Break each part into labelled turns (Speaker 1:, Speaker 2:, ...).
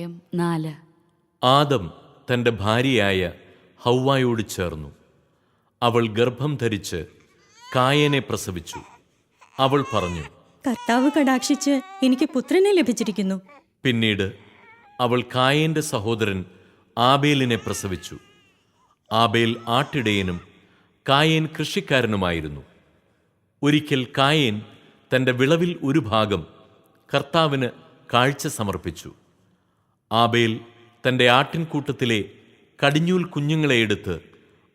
Speaker 1: അധ്യായം 4.
Speaker 2: ആദം തൻ്റെ ഭാര്യയായ ഹൗവായോട് ചേർന്നു. അവൾ ഗർഭം ധരിച്ച് കായേനെ പ്രസവിച്ചു. അവൾ പറഞ്ഞു,
Speaker 3: കർത്താവ് കടാക്ഷിച്ച് എനിക്ക് പുത്രനെ ലഭിച്ചിരിക്കുന്നു.
Speaker 2: പിന്നീട് അവൾ കായേന്റെ സഹോദരൻ ആബേലിനെ പ്രസവിച്ചു. ആബേൽ ആട്ടിടയനും കായേൻ കൃഷിക്കാരനുമായിരുന്നു. ഒരിക്കൽ കായേൻ തൻ്റെ വിളവിൽ ഒരു ഭാഗം കർത്താവിന് കാഴ്ച സമർപ്പിച്ചു. ആബേൽ തൻ്റെ ആട്ടിൻകൂട്ടത്തിലെ കടിഞ്ഞൂൽ കുഞ്ഞുങ്ങളെ എടുത്ത്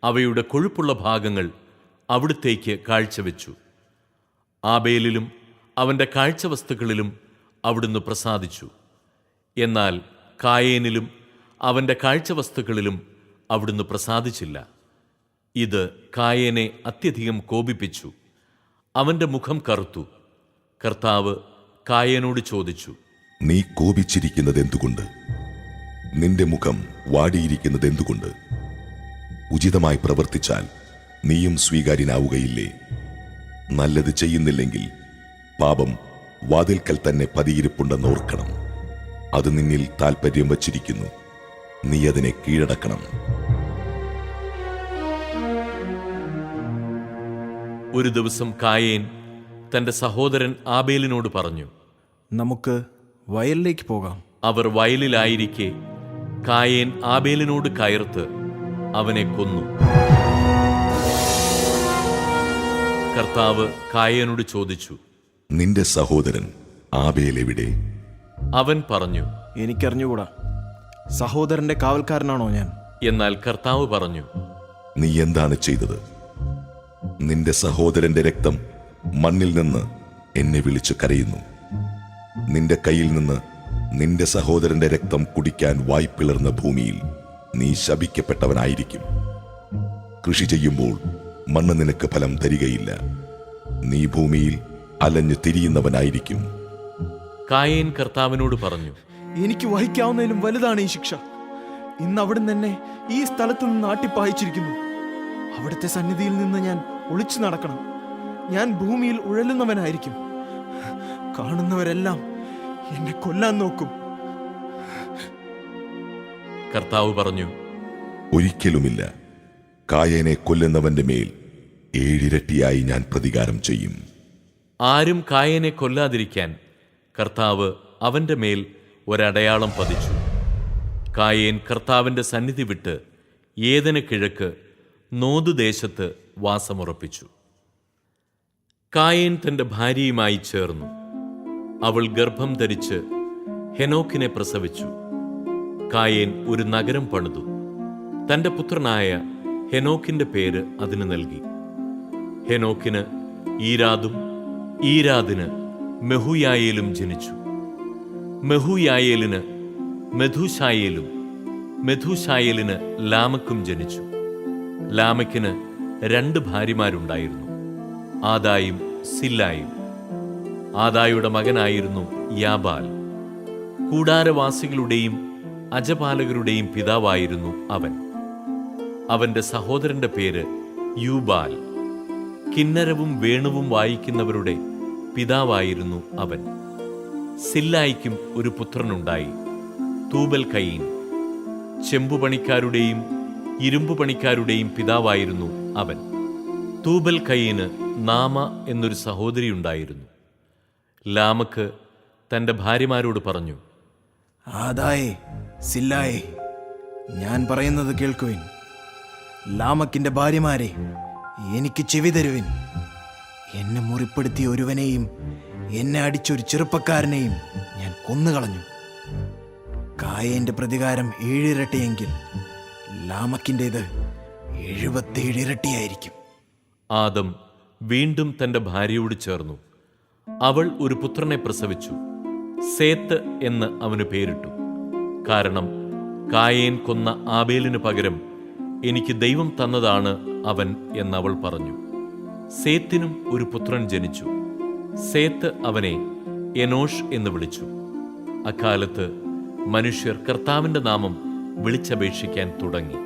Speaker 2: അവയുടെ കൊഴുപ്പുള്ള ഭാഗങ്ങൾ അവിടുത്തേക്ക് കാഴ്ചവെച്ചു. ആബേലിലും അവൻ്റെ കാഴ്ചവസ്തുക്കളിലും അവിടുന്ന് പ്രസാദിച്ചു. എന്നാൽ കായേനിലും അവൻ്റെ കാഴ്ചവസ്തുക്കളിലും അവിടുന്ന് പ്രസാദിച്ചില്ല. ഇത് കായേനെ അത്യധികം കോപിപ്പിച്ചു. അവൻ്റെ മുഖം കറുത്തു. കർത്താവ് കായേനോട് ചോദിച്ചു,
Speaker 4: നീ കോപിച്ചിരിക്കുന്നത് എന്തുകൊണ്ട്? നിന്റെ മുഖം വാടിയിരിക്കുന്നത് എന്തുകൊണ്ട്? ഉചിതമായി പ്രവർത്തിച്ചാൽ നീയും സ്വീകാര്യനാവുകയില്ലേ? നല്ലത് ചെയ്യുന്നില്ലെങ്കിൽ പാപം വാതിൽക്കൽ തന്നെ പതിയിരിപ്പുണ്ടെന്ന് ഓർക്കണം. അത് നിന്നിൽ താൽപര്യം വച്ചിരിക്കുന്നു. നീ അതിനെ കീഴടക്കണം.
Speaker 2: ഒരു ദിവസം കായേൻ തൻ്റെ സഹോദരൻ ആബേലിനോട് പറഞ്ഞു,
Speaker 5: നമുക്ക് വയലിലേക്ക് പോകാം.
Speaker 2: അവർ വയലിലായിരിക്കെ കായേൻ ആബേലിനോട് കയർത്ത് അവനെ കൊന്നു. കർത്താവ് കായേനോട് ചോദിച്ചു,
Speaker 4: നിന്റെ സഹോദരൻ ആബേൽ എവിടെ?
Speaker 2: അവൻ പറഞ്ഞു,
Speaker 5: എനിക്കറിഞ്ഞുകൂടാ. സഹോദരന്റെ കാവൽക്കാരനാണോ ഞാൻ?
Speaker 2: എന്നാൽ കർത്താവ് പറഞ്ഞു,
Speaker 4: നീ എന്താണ് ചെയ്തത്? നിന്റെ സഹോദരന്റെ രക്തം മണ്ണിൽ നിന്ന് എന്നെ വിളിച്ച് കരയുന്നു. നിന്റെ കയ്യിൽ നിന്ന് നിന്റെ സഹോദരന്റെ രക്തം കുടിക്കാൻ വായ്പിളർന്ന ഭൂമിയിൽ നീ ശപിക്കപ്പെട്ടവനായിരിക്കും. കൃഷി ചെയ്യുമ്പോൾ മണ്ണ് നിനക്ക് ഫലം തരികയില്ല. നീ ഭൂമിയിൽ അലഞ്ഞു തിരിയുന്നവനായിരിക്കും.
Speaker 2: കായേൻ കർത്താവിനോട് പറഞ്ഞു,
Speaker 5: എനിക്ക് വഹിക്കാവുന്നതിലും വലുതാണ് ഈ ശിക്ഷ. ഇന്ന് അവിടുന്ന് എന്നെ ഈ സ്ഥലത്തു നിന്ന് ആട്ടിപ്പായിച്ചിരിക്കുന്നു. അവിടുത്തെ സന്നിധിയിൽ നിന്ന് ഞാൻ ഒളിച്ചു നടക്കണം. ഞാൻ ഭൂമിയിൽ ഉഴലുന്നവനായിരിക്കും. കാണുന്നവരെല്ലാം എന്നെ കൊല്ലാൻ നോക്കും.
Speaker 2: കർത്താവ് പറഞ്ഞു,
Speaker 4: ഒരിക്കലുമില്ല. കായേനെ കൊല്ലുന്നവന്റെ മേൽ 7 ഇരട്ടിയായി ഞാൻ പ്രതികാരം ചെയ്യും.
Speaker 2: ആരും കായേനെ കൊല്ലാതിരിക്കാൻ കർത്താവ് അവന്റെ മേൽ ഒരടയാളം പതിച്ചു. കായേൻ കർത്താവിന്റെ സന്നിധി വിട്ട് ഏദന് കിഴക്ക് നോദ് ദേശത്ത് വാസമുറപ്പിച്ചു. കായേൻ തന്റെ ഭാര്യയുമായി ചേർന്നു. അവൾ ഗർഭം ധരിച്ച് ഹെനോക്കിനെ പ്രസവിച്ചു. കായേൻ ഒരു നഗരം പണിതു. തന്റെ പുത്രനായ ഹെനോക്കിന്റെ പേര് അതിന് നൽകി. ഹെനോക്കിന് ഈരാദും ഈരാദിന് മെഹുയായേലും ജനിച്ചു. മെഹുയായേലിന് മെഥൂശായേലും മെഥൂശായേലിന് ലാമക്കും ജനിച്ചു. ലാമക്കിന് 2 ഭാര്യമാരുണ്ടായിരുന്നു, ആദായും സില്ലായും. ആദായുടെ മകനായിരുന്നു യാബാൽ. കൂടാരവാസികളുടെയും അജപാലകരുടെയും പിതാവായിരുന്നു അവൻ. അവന്റെ സഹോദരന്റെ പേര് യൂബാൽ. കിന്നരവും വേണുവും വായിക്കുന്നവരുടെ പിതാവായിരുന്നു അവൻ. സില്ലായിക്കും ഒരു പുത്രനുണ്ടായി, തൂബൽ കയീൻ. ചെമ്പുപണിക്കാരുടെയും ഇരുമ്പുപണിക്കാരുടെയും പിതാവായിരുന്നു അവൻ. തൂബൽ കയീന് നാമ എന്നൊരു സഹോദരിയുണ്ടായിരുന്നു. ലാമക്ക് തന്റെ ഭാര്യമാരോട് പറഞ്ഞു,
Speaker 5: ആദായേ, സില്ലായേ, ഞാൻ പറയുന്നത് കേൾക്കുവിൻ. ലാമക്കിന്റെ ഭാര്യമാരെ, എനിക്ക് ചെവി തരുവിൻ. എന്നെ മുറിപ്പെടുത്തിയ ഒരുവനെയും എന്നെ അടിച്ചൊരു ചെറുപ്പക്കാരനെയും ഞാൻ കൊന്നുകളഞ്ഞു. കായേന്റെ പ്രതികാരം 7 ഇരട്ടിയെങ്കിൽ ലാമക്കിൻ്റെത് 77 ഇരട്ടിയായിരിക്കും.
Speaker 2: ആദം വീണ്ടും തന്റെ ഭാര്യയോട് ചേർന്നു. അവൾ ഒരു പുത്രനെ പ്രസവിച്ചു. സേത്ത് എന്ന് അവന് പേരിട്ടു. കാരണം കായേൻ കൊന്ന ആബേലിന് പകരം എനിക്ക് ദൈവം തന്നതാണ് അവൻ എന്നവൾ പറഞ്ഞു. സേത്തിനും ഒരു പുത്രൻ ജനിച്ചു. സേത്ത് അവനെ എനോഷ് എന്ന് വിളിച്ചു. അക്കാലത്ത് മനുഷ്യർ കർത്താവിന്റെ നാമം വിളിച്ചപേക്ഷിക്കാൻ തുടങ്ങി.